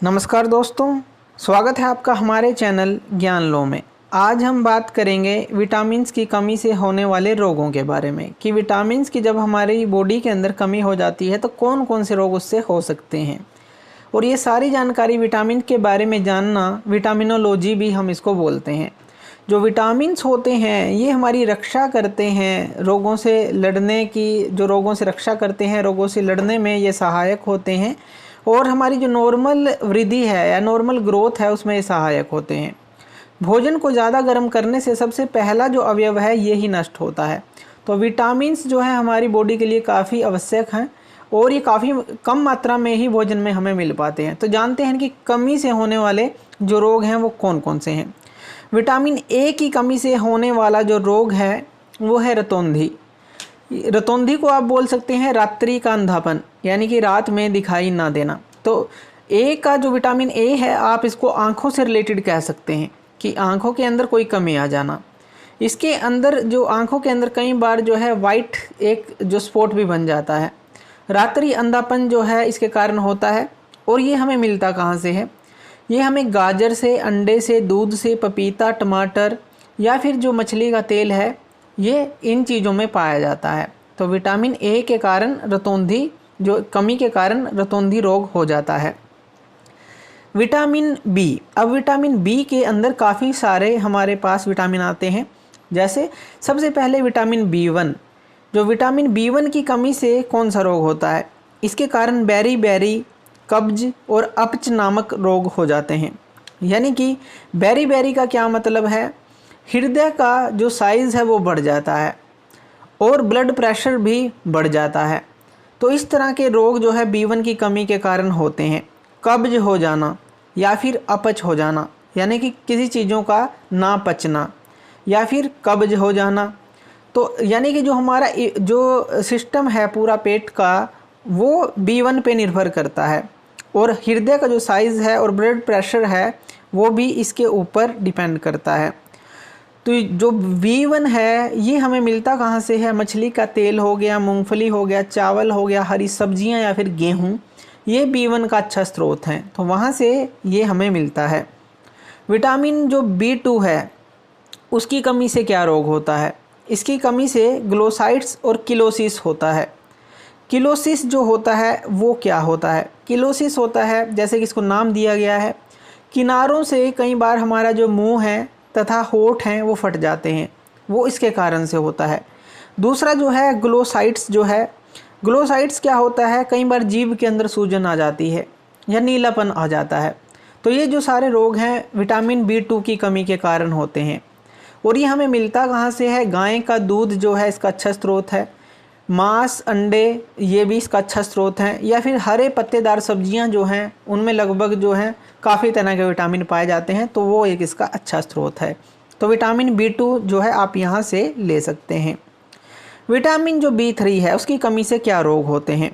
नमस्कार दोस्तों, स्वागत है आपका हमारे चैनल ज्ञान लो में। आज हम बात करेंगे विटामिन्स की कमी से होने वाले रोगों के बारे में कि विटामिन्स की जब हमारी बॉडी के अंदर कमी हो जाती है तो कौन कौन से रोग उससे हो सकते हैं। और ये सारी जानकारी विटामिन के बारे में जानना विटामिनोलॉजी भी हम इसको बोलते हैं। जो विटामिन्स होते हैं ये हमारी रक्षा करते हैं, रोगों से लड़ने की, जो रोगों से रक्षा करते हैं, रोगों से लड़ने में ये सहायक होते हैं और हमारी जो नॉर्मल वृद्धि है या नॉर्मल ग्रोथ है उसमें ये सहायक होते हैं। भोजन को ज़्यादा गर्म करने से सबसे पहला जो अवयव है ये ही नष्ट होता है। तो विटामिन्स जो है हमारी बॉडी के लिए काफ़ी आवश्यक हैं और ये काफ़ी कम मात्रा में ही भोजन में हमें मिल पाते हैं। तो जानते हैं कि कमी से होने वाले जो रोग हैं वो कौन कौन से हैं। विटामिन ए की कमी से होने वाला जो रोग है वो है रतौंधी। रतौंधी को आप बोल सकते हैं रात्रि का अंधापन, यानी कि रात में दिखाई ना देना। तो ए का जो विटामिन ए है आप इसको आँखों से रिलेटेड कह सकते हैं कि आँखों के अंदर कोई कमी आ जाना। इसके अंदर जो आँखों के अंदर कई बार जो है वाइट एक जो स्पॉट भी बन जाता है। रात्रि अंधापन जो है इसके कारण होता है। और ये हमें मिलता कहाँ से है? ये हमें गाजर से, अंडे से, दूध से, पपीता, टमाटर या फिर जो मछली का तेल है, ये इन चीज़ों में पाया जाता है। तो विटामिन ए के कारण रतौंधी, जो कमी के कारण रतौंधी रोग हो जाता है। विटामिन बी, अब विटामिन बी के अंदर काफ़ी सारे हमारे पास विटामिन आते हैं। जैसे सबसे पहले विटामिन बी1। जो विटामिन बी1 की कमी से कौन सा रोग होता है? इसके कारण बैरी बैरी, कब्ज और अपच नामक रोग हो जाते हैं। यानी कि बैरी बैरी का क्या मतलब है? हृदय का जो साइज़ है वो बढ़ जाता है और ब्लड प्रेशर भी बढ़ जाता है। तो इस तरह के रोग जो है बी1 की कमी के कारण होते हैं। कब्ज हो जाना या फिर अपच हो जाना, यानी कि किसी चीज़ों का ना पचना या फिर कब्ज हो जाना। तो यानी कि जो हमारा जो सिस्टम है पूरा पेट का वो बी1 पे निर्भर करता है और हृदय का जो साइज़ है और ब्लड प्रेशर है वो भी इसके ऊपर डिपेंड करता है। तो जो बी1 है ये हमें मिलता कहाँ से है? मछली का तेल हो गया, मूंगफली हो गया, चावल हो गया, हरी सब्जियां या फिर गेहूँ, ये बी1 का अच्छा स्रोत है। तो वहाँ से ये हमें मिलता है। विटामिन जो बी2 है उसकी कमी से क्या रोग होता है? इसकी कमी से ग्लोसाइड्स और किलोसिस होता है। किलोसिस जो होता है वो क्या होता है? किलोसिस होता है, जैसे कि इसको नाम दिया गया है, किनारों से कई बार हमारा जो मुंह है तथा होठ हैं वो फट जाते हैं, वो इसके कारण से होता है। दूसरा जो है ग्लोसाइड्स जो है, ग्लोसाइड्स क्या होता है? कई बार जीभ के अंदर सूजन आ जाती है या नीलापन आ जाता है। तो ये जो सारे रोग हैं विटामिन बी2 की कमी के कारण होते हैं। और ये हमें मिलता कहाँ से है? गाय का दूध जो है इसका अच्छा स्रोत है, मांस, अंडे ये भी इसका अच्छा स्रोत हैं, या फिर हरे पत्तेदार सब्जियां जो हैं उनमें लगभग जो हैं काफ़ी तरह के विटामिन पाए जाते हैं, तो वो एक इसका अच्छा स्रोत है। तो विटामिन बी2 जो है आप यहाँ से ले सकते हैं। विटामिन जो बी3 है उसकी कमी से क्या रोग होते हैं?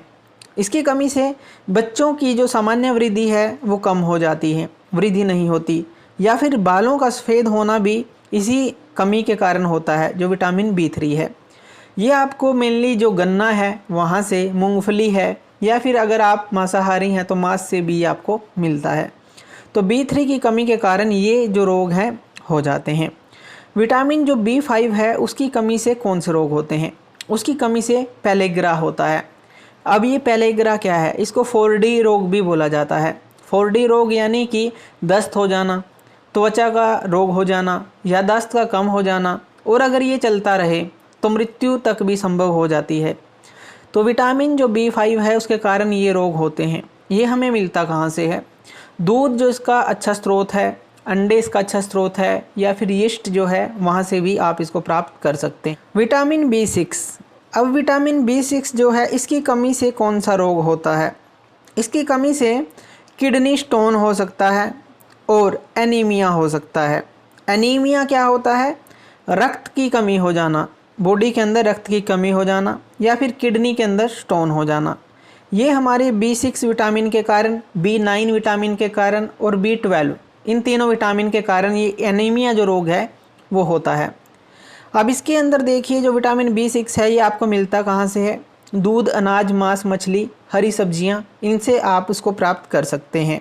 इसकी कमी से बच्चों की जो सामान्य वृद्धि है वो कम हो जाती है, वृद्धि नहीं होती, या फिर बालों का सफ़ेद होना भी इसी कमी के कारण होता है जो विटामिन बी3 है। ये आपको मेनली जो गन्ना है वहाँ से, मूंगफली है, या फिर अगर आप मांसाहारी हैं तो मांस से भी आपको मिलता है। तो बी3 की कमी के कारण ये जो रोग हैं हो जाते हैं। विटामिन जो बी5 है उसकी कमी से कौन से रोग होते हैं? उसकी कमी से पेलेग्रा होता है। अब ये पेलेग्रा क्या है? इसको 4D रोग भी बोला जाता है। 4D रोग यानी कि दस्त हो जाना, त्वचा का रोग हो जाना, याददाश्त का कम हो जाना, और अगर ये चलता रहे तो मृत्यु तक भी संभव हो जाती है। तो विटामिन जो बी5 है उसके कारण ये रोग होते हैं। ये हमें मिलता कहाँ से है? दूध जो इसका अच्छा स्रोत है, अंडे इसका अच्छा स्रोत है, या फिर यीस्ट जो है वहाँ से भी आप इसको प्राप्त कर सकते हैं। विटामिन बी6, अब विटामिन बी6 जो है इसकी कमी से कौन सा रोग होता है? इसकी कमी से किडनी स्टोन हो सकता है और एनीमिया हो सकता है। एनीमिया क्या होता है? रक्त की कमी हो जाना, बॉडी के अंदर रक्त की कमी हो जाना, या फिर किडनी के अंदर स्टोन हो जाना। ये हमारे बी6 विटामिन के कारण, बी9 विटामिन के कारण और बी12, इन तीनों विटामिन के कारण ये एनीमिया जो रोग है वो होता है। अब इसके अंदर देखिए जो विटामिन बी6 है ये आपको मिलता कहाँ से है? दूध, अनाज, मांस, मछली, हरी सब्जियाँ, इनसे आप उसको प्राप्त कर सकते हैं।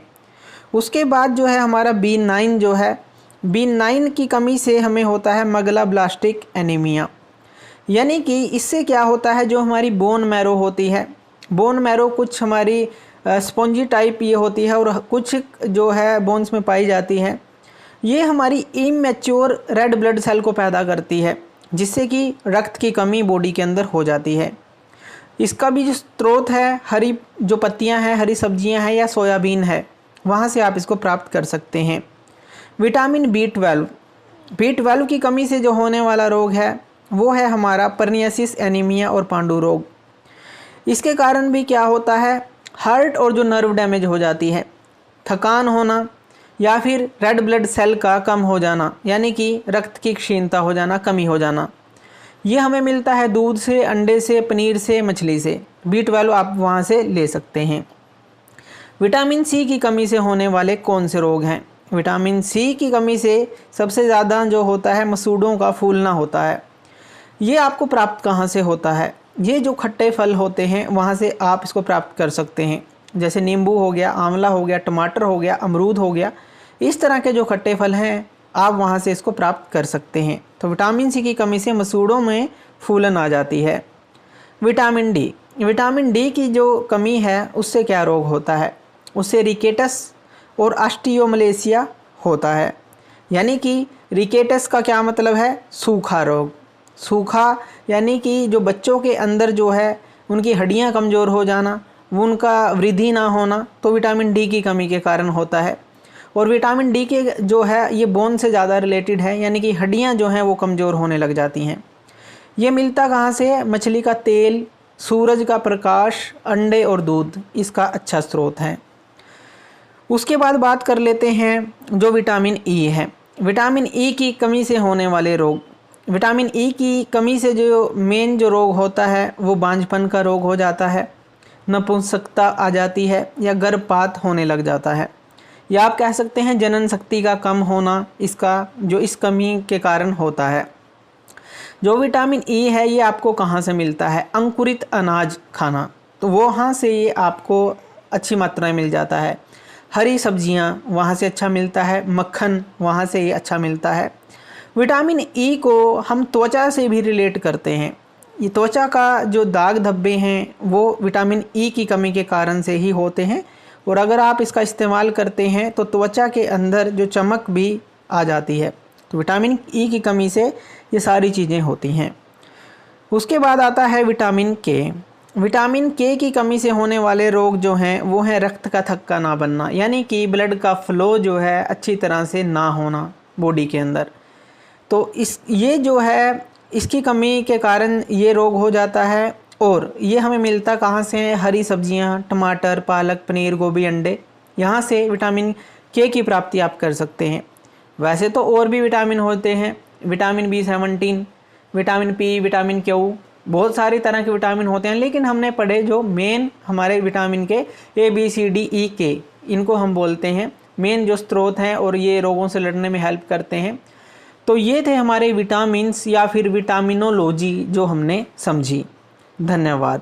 उसके बाद जो है हमारा B9 जो है, B9 की कमी से हमें होता है मेगलोब्लास्टिक एनीमिया। यानी कि इससे क्या होता है, जो हमारी बोन मैरो होती है, बोन मैरो कुछ हमारी स्पॉन्जी टाइप ये होती है और कुछ जो है बोन्स में पाई जाती है, ये हमारी इमैच्योर रेड ब्लड सेल को पैदा करती है, जिससे कि रक्त की कमी बॉडी के अंदर हो जाती है। इसका भी जो स्रोत है, हरी जो पत्तियां हैं, हरी सब्जियां हैं या सोयाबीन है, वहाँ से आप इसको प्राप्त कर सकते हैं। विटामिन B12 की कमी से जो होने वाला रोग है वो है हमारा परनियासिस एनीमिया और पांडु रोग। इसके कारण भी क्या होता है, हार्ट और जो नर्व डैमेज हो जाती है, थकान होना या फिर रेड ब्लड सेल का कम हो जाना, यानी कि रक्त की क्षीणता हो जाना, कमी हो जाना। ये हमें मिलता है दूध से, अंडे से, पनीर से, मछली से। B12 आप वहाँ से ले सकते हैं। विटामिन C की कमी से होने वाले कौन से रोग हैं? विटामिन C की कमी से सबसे ज़्यादा जो होता है मसूड़ों का फूलना होता है। ये आपको प्राप्त कहाँ से होता है? ये जो खट्टे फल होते हैं वहाँ से आप इसको प्राप्त कर सकते हैं, जैसे नींबू हो गया, आंवला हो गया, टमाटर हो गया, अमरूद हो गया। इस तरह के जो खट्टे फल हैं आप वहाँ से इसको प्राप्त कर सकते हैं। तो विटामिन C की कमी से मसूड़ों में फूलन आ जाती है। विटामिन डी की जो कमी है उससे क्या रोग होता है? उससे रिकेटस और ऑस्टियोमलेशिया होता है। यानी कि रिकेटस का क्या मतलब है? सूखा रोग। सूखा यानी कि जो बच्चों के अंदर जो है उनकी हड्डियां कमज़ोर हो जाना, वो उनका वृद्धि ना होना, तो विटामिन डी की कमी के कारण होता है। और विटामिन डी के जो है ये बोन से ज़्यादा रिलेटेड है, यानी कि हड्डियां जो हैं वो कमज़ोर होने लग जाती हैं। ये मिलता कहाँ से है? मछली का तेल, सूरज का प्रकाश, अंडे और दूध इसका अच्छा स्रोत है। उसके बाद बात कर लेते हैं जो विटामिन ई है। विटामिन ई की कमी से होने वाले रोग। विटामिन ई की कमी से जो मेन जो रोग होता है वो बांझपन का रोग हो जाता है, नपुंसकता आ जाती है या गर्भपात होने लग जाता है, या आप कह सकते हैं जनन शक्ति का कम होना, इसका जो इस कमी के कारण होता है। जो विटामिन ई है ये आपको कहाँ से मिलता है? अंकुरित अनाज खाना, तो वहाँ से ये आपको अच्छी मात्रा में मिल जाता है। हरी सब्जियाँ वहाँ से अच्छा मिलता है, मक्खन वहाँ से ये अच्छा मिलता है। विटामिन ई को हम त्वचा से भी रिलेट करते हैं। ये त्वचा का जो दाग धब्बे हैं वो विटामिन ई की कमी के कारण से ही होते हैं, और अगर आप इसका इस्तेमाल करते हैं तो त्वचा के अंदर जो चमक भी आ जाती है। तो विटामिन ई की कमी से ये सारी चीज़ें होती हैं। उसके बाद आता है विटामिन के। विटामिन के की कमी से होने वाले रोग जो हैं वो हैं रक्त का थक्का ना बनना, यानी कि ब्लड का फ्लो जो है अच्छी तरह से ना होना बॉडी के अंदर। तो ये जो है इसकी कमी के कारण ये रोग हो जाता है। और ये हमें मिलता कहाँ से है? हरी सब्जियाँ, टमाटर, पालक, पनीर, गोभी, अंडे, यहाँ से विटामिन के की प्राप्ति आप कर सकते हैं। वैसे तो और भी विटामिन होते हैं, vitamin B17, vitamin P, vitamin Q, बहुत सारी तरह के विटामिन होते हैं, लेकिन हमने पढ़े जो मेन हमारे विटामिन के A, B, C, D, E, K, इनको हम बोलते हैं मेन जो स्रोत हैं और ये रोगों से लड़ने में हेल्प करते हैं। तो ये थे हमारे विटामिन्स या फिर विटामिनोलॉजी जो हमने समझी। धन्यवाद।